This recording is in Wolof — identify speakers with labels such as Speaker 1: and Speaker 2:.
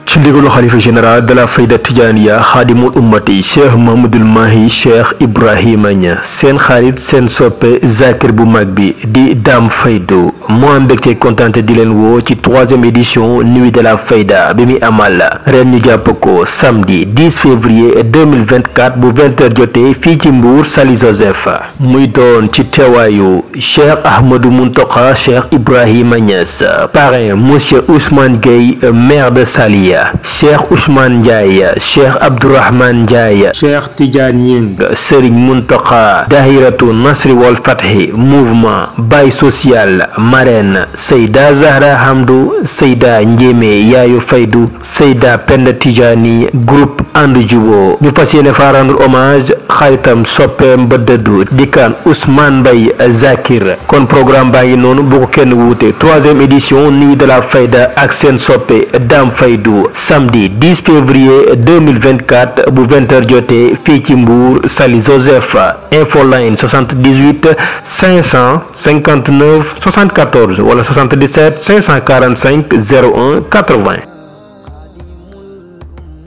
Speaker 1: ci ndigalu xalifa général de la fayda tijaniya xaadimul ummati cheikh Mouhamadoul Mahi cheikh Ibrahima Niass seen xarit seen soppe zakir bu mag bi di Dame Faydu moo am mbégte kontante di leen woo ci 3e édition nuit de la fayda bi muy amal ren ñu jàpp ko samedi 10 février 2024 bu 20h jotee fii ci Mbour Sali Joseph muy doon ci teewaayu cheikh Ahmadou Muntaqa cheikh Ibrahima Niass parrain monsieur Ousmane Gueye maire de Saly cheikh Ousmane Ndiaye cheikh Abdourahmane Ndiaye cheikh Tidiane Nying Serigne Muntaqa dahiratu Nasri wal Fathi mouvement Baye social marraine Seyda Zahra Hamdou Seyda Njémé yaayu Faydu Seyda Penda Tidjani groupe And Jubo ñu fas yéene fa rendre hommage xaritam soppeem ba dëddu dikkaan Ousmane Mbaye Zakir kon programme baa ngi noonu bu ko kenn wuute 3e édition nuit de la fayda ak seen soppe Dame Faydu samedi 10 février 2024 bu 20h jotee fii ci Mbour Sali Joseph infoline 78 559 74 wala 77 545 01 80